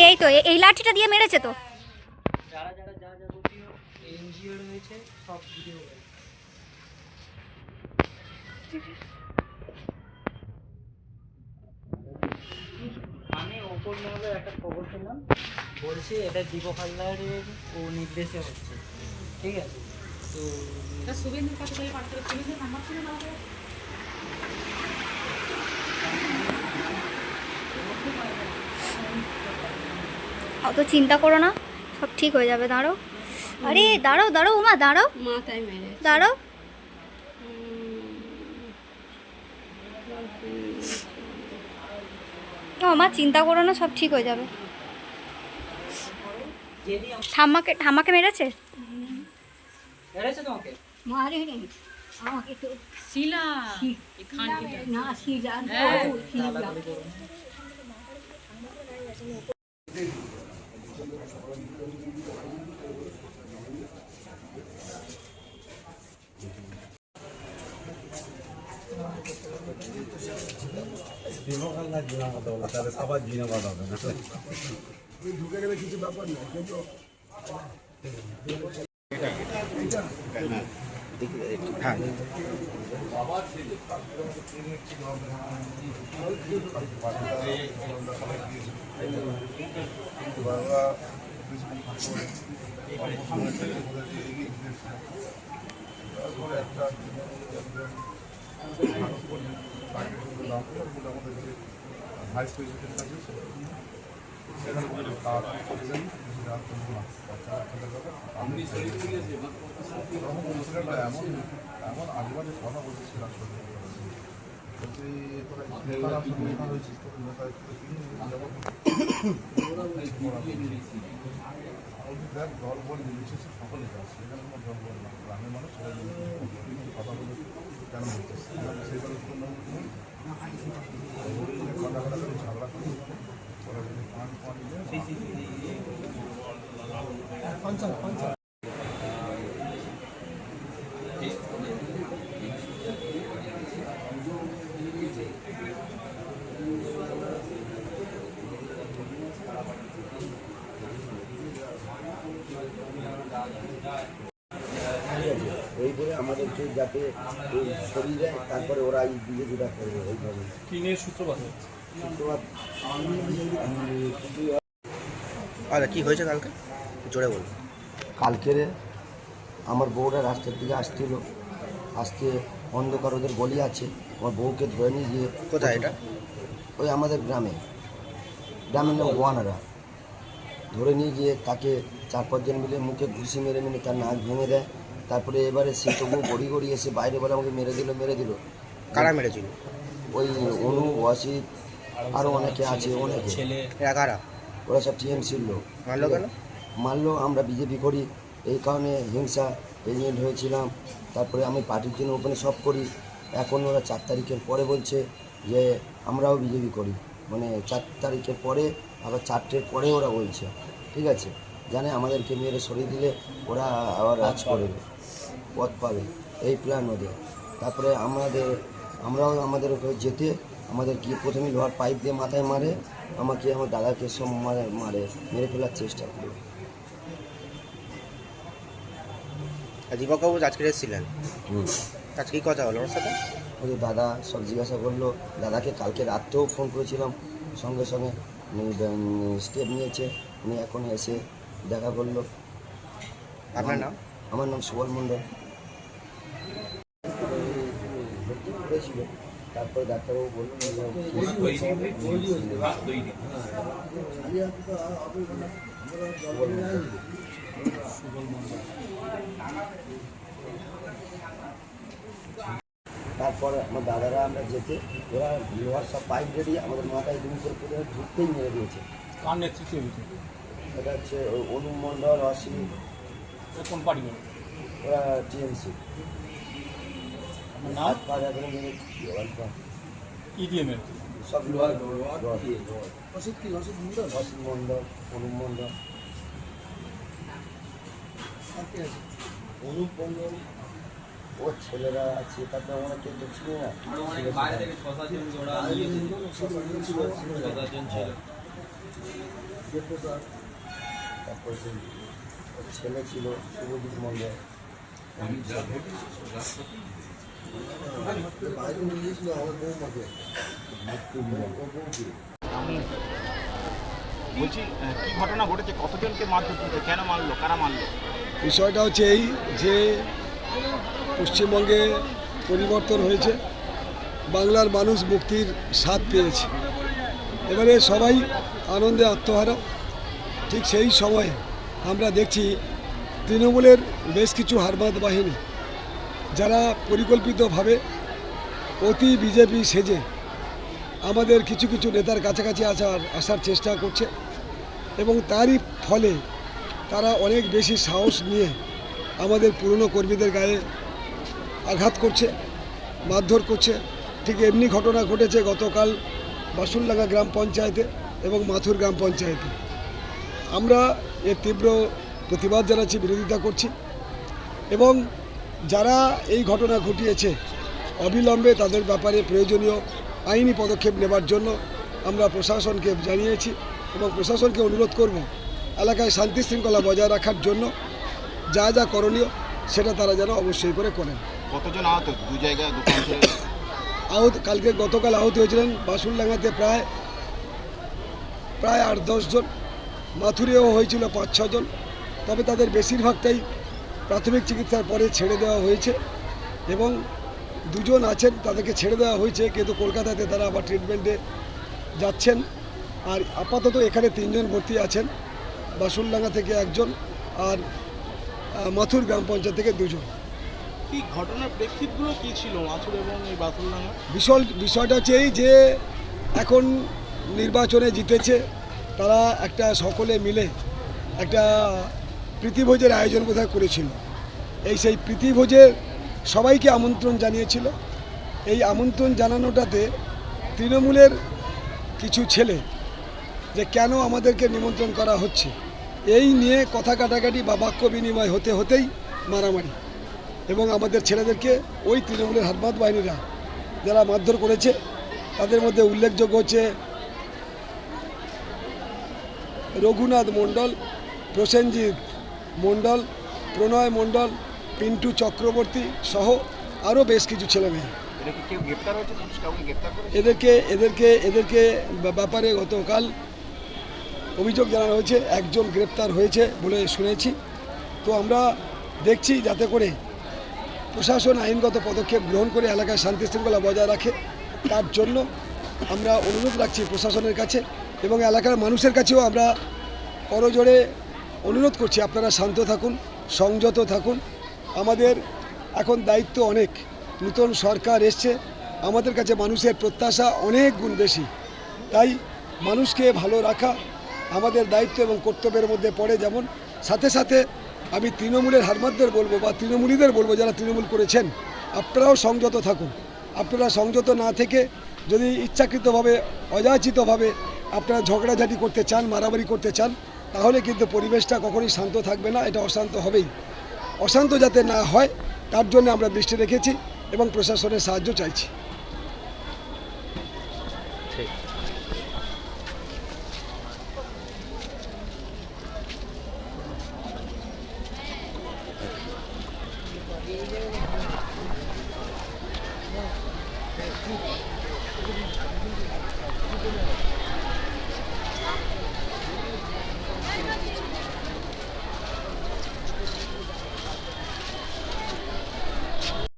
এই তো এই লাঠিটা দিয়ে মেরেছে তো। যারা যারা যা যাবতীয় এনজিও রয়েছে সব ভিডিও আমি ওপর মহলে একটা খবর পেলাম, বলছি এটা দীপক হালদারের ও নির্দেশে হচ্ছে, ঠিক আছে? তো শুভেন্দুর কাছে শুভেন্দুর নাম্বার ছিল না? অত চিন্তা করো না, সব ঠিক হয়ে যাবে। দাঁড়াও, আরে দাঁড়াও দাঁড়াও উমা, দাঁড়াও মাথায় মেরে দাঁড়াও। মা চিন্তা করো না, সব ঠিক হয়ে যাবে। ঠাম্মাকে মেরেছে? মেরেছে তোমাকে? মারেনি আমাকে তো শিলা না শিলা তাহলে সবার জিনাবাদ হবে না, ঢুকে গেলে কিছু ব্যাপার না, কিন্তু এমন আজীবনের কথা বলছিলাম দল বল নির্বিশেষে সকলে যাচ্ছে, এখানে কোনো দল বল না, গ্রামের মানুষ সবাই কথা বলে কেন বলতেছে সেইভাবে ঝগড়া করি ওরা যদি ফান্ড এই করে আমাদেরকে যাতে সরিয়ে দেয়, তারপরে ওরা এই বিজেপিটা করবে। এইভাবে কি নিয়ে সূত্রপাত? আচ্ছা, কী হয়েছে কালকে জোরে বলুন। কালকের আমার বউরা রাস্তার দিকে আসতে অন্ধকার, ওদের গলি আছে, আমার বউকে ধরে নিয়ে গিয়ে। কোথায় এটা? ওই আমাদের গ্রামের নাম গোয়ানারা। ধরে নিয়ে গিয়ে তাকে 4-5 জন মিলে মুখে ঘুষি মেরে তার নাক ভেঙে দেয়। তারপরে এবারে সে তবু গড়ি এসে বাইরে বলে আমাকে মেরে দিল। কারা মেরেছিল? ওই অনু, ওয়াসিদ, আরও অনেকে আছে, অনেকে। এরা কারা? ওরা সব টিএমসির লোক। মারলো কেন? মারলো, আমরা বিজেপি করি এই কারণে হিংসা এজেন্ট হয়েছিলাম। তারপরে আমি পার্টির জন্য ওখানে সব করি। এখন ওরা 4 তারিখের পরে বলছে যে আমরাও বিজেপি করি, মানে 4 তারিখের পরে, আবার 4টের পরে ওরা বলছে, ঠিক আছে, জানে আমাদেরকে মেরে সরিয়ে দিলে ওরা আবার রাজ করবে, পথ পাবে, এই প্ল্যান ওদের। তারপরে আমরাও আমাদের ওকে যেতে আমাদের গিয়ে প্রথমে লোহার পাইপ দিয়ে মাথায় মারে, আমাকে আমার দাদাকে সব মেরে ফেলার চেষ্টা করে। দীপকবাবু আজকে এসেছিলেন, আজকে কী কথা হলো ওর সাথে? ওই দাদা সব জিজ্ঞাসা করলো। দাদাকে কালকে রাত্রেও ফোন করেছিলাম, সঙ্গে সঙ্গে স্টেপ নিয়েছে, উনি এখন এসে দেখা করলো। আপনার নাম? আমার নাম সুবল মণ্ডল। ভর্তি করেছিল, তারপরে ডাক্তারবাবু বললেন তারপরে আমার দাদারা আমরা যেতে ওরা লোহার সব পাইপ রেডি আমাদের মাথায় দুম করে ঢুকতেই মেরে দিয়েছে। কার নেতৃত্বে হয়েছে? এটা হচ্ছে অনুপ মণ্ডল, অসীম। কোন পার্টি? ওরা টিএমসি। নাম? ইডিএমের সব লোহার অসিত মণ্ডল, অনুপ মণ্ডল, অনুপ মণ্ডল, ওর ছেলেরা আছে, তারপরে আমরা কেউ তো ছিল না। তারপরে সেই ওর ছেলে ছিল শুভজিৎ মন্ডল, বাইরে নিয়ে গিয়েছিল আমার বৌমাকে। বলছি কি ঘটনা ঘটেছে, কতজনকে মারধর করেছে, কেন মারলো, কারা মারলো? বিষয়টা হচ্ছে এই যে পশ্চিমবঙ্গে পরিবর্তন হয়েছে, বাংলার মানুষ মুক্তির স্বাদ পেয়েছে, এবারে সবাই আনন্দে আত্মহারা। ঠিক সেই সময়ে আমরা দেখছি তৃণমূলের বেশ কিছু হারমাদ বাহিনী যারা পরিকল্পিতভাবে অতি বিজেপি সেজে আমাদের কিছু কিছু নেতার কাছাকাছি আসার চেষ্টা করছে, এবং তারই ফলে তারা অনেক বেশি সাহস নিয়ে আমাদের পুরনো কর্মীদের গায়ে আঘাত করছে, মারধর করছে। ঠিক এমনি ঘটনা ঘটেছে গতকাল বাসুলডাঙ্গা গ্রাম পঞ্চায়েতে এবং মাথুর গ্রাম পঞ্চায়েতে। আমরা এর তীব্র প্রতিবাদ জানাচ্ছি, বিরোধিতা করছি, এবং যারা এই ঘটনা ঘটিয়েছে অবিলম্বে তাদের ব্যাপারে প্রয়োজনীয় আইনি পদক্ষেপ নেবার জন্য আমরা প্রশাসনকে জানিয়েছি, এবং প্রশাসনকে অনুরোধ করব এলাকায় শান্তি শৃঙ্খলা বজায় রাখার জন্য যা যা করণীয় সেটা তারা যেন অবশ্যই করে করেন। কতজন আহত, দু জায়গায় দোকান ছিল? গতকাল আহত হয়েছিলেন বাসুলডাঙ্গাতে প্রায় 8-10 জন, মাথুরেও হয়েছিল 5-6 জন, তবে তাদের বেশিরভাগটাই প্রাথমিক চিকিৎসার পরে ছেড়ে দেওয়া হয়েছে, এবং 2 জন আছেন তাদেরকে ছেড়ে দেওয়া হয়েছে, কিন্তু কলকাতাতে তারা আবার ট্রিটমেন্টে যাচ্ছেন। আর আপাতত এখানে 3 জন ভর্তি আছেন, বাসুলডাঙ্গা থেকে 1 জন আর মাথুর গ্রাম পঞ্চায়েত থেকে 2 জন। কি ঘটনার প্রেক্ষিতগুলো কি ছিল মাথুর এবং এই বাসুলডাঙ্গা? বিষয়টা হচ্ছে এই যে এখন নির্বাচনে জিতেছে তারা একটা সকলে মিলে একটা প্রীতিভোজের আয়োজন বোধহয় করেছিল। সেই প্রীতিভোজে সবাইকে আমন্ত্রণ জানিয়েছিল। এই আমন্ত্রণ জানানোটাতে তৃণমূলের কিছু ছেলে যে কেন আমাদেরকে নিমন্ত্রণ করা হচ্ছে এই নিয়ে কথা কাটাকাটি বা বাক্য বিনিময় হতেই মারামারি, এবং আমাদের ছেলেদেরকে ওই তৃণমূলের হারমাদ বাহিনীরা যারা মারধর করেছে তাদের মধ্যে উল্লেখযোগ্য হচ্ছে রঘুনাথ মণ্ডল, প্রসেনজিৎ মণ্ডল, প্রণয় মণ্ডল, পিন্টু চক্রবর্তী সহ আরও বেশ কিছু ছেলেমেয়ে। এদেরকে ব্যাপারে গতকাল অভিযোগ জানানো হয়েছে, 1 জন গ্রেপ্তার হয়েছে বলে শুনেছি। তো আমরা দেখছি যাতে করে প্রশাসন আইনগত পদক্ষেপ গ্রহণ করে এলাকায় শান্তি শৃঙ্খলা বজায় রাখে, তার জন্য আমরা অনুরোধ রাখছি প্রশাসনের কাছে, এবং এলাকার মানুষের কাছেও আমরা করজোড়ে অনুরোধ করছি আপনারা শান্ত থাকুন, সংযত থাকুন। আমাদের এখন দায়িত্ব অনেক, নতুন সরকার এসছে, আমাদের কাছে মানুষের প্রত্যাশা অনেক গুণ বেশি, তাই মানুষকে ভালো রাখা আমাদের দায়িত্ব এবং কর্তব্যের মধ্যে পড়ে। যেমন সাথে সাথে আমি তৃণমূলের হারমাদদের বলবো বা তৃণমূলীদের বলবো যারা তৃণমূল করেছেন, আপনারাও সংযত থাকুন। আপনারা সংযত না থেকে যদি ইচ্ছাকৃতভাবে অযাচিতভাবে আপনারা ঝগড়াঝাটি করতে চান, মারামারি করতে চান, তাহলে কিন্তু পরিবেশটা কখনোই শান্ত থাকবে না, এটা অশান্ত হবেই। অশান্ত যাতে না হয় তার জন্য আমরা দৃষ্টি রেখেছি এবং প্রশাসনের সাহায্য চাইছি।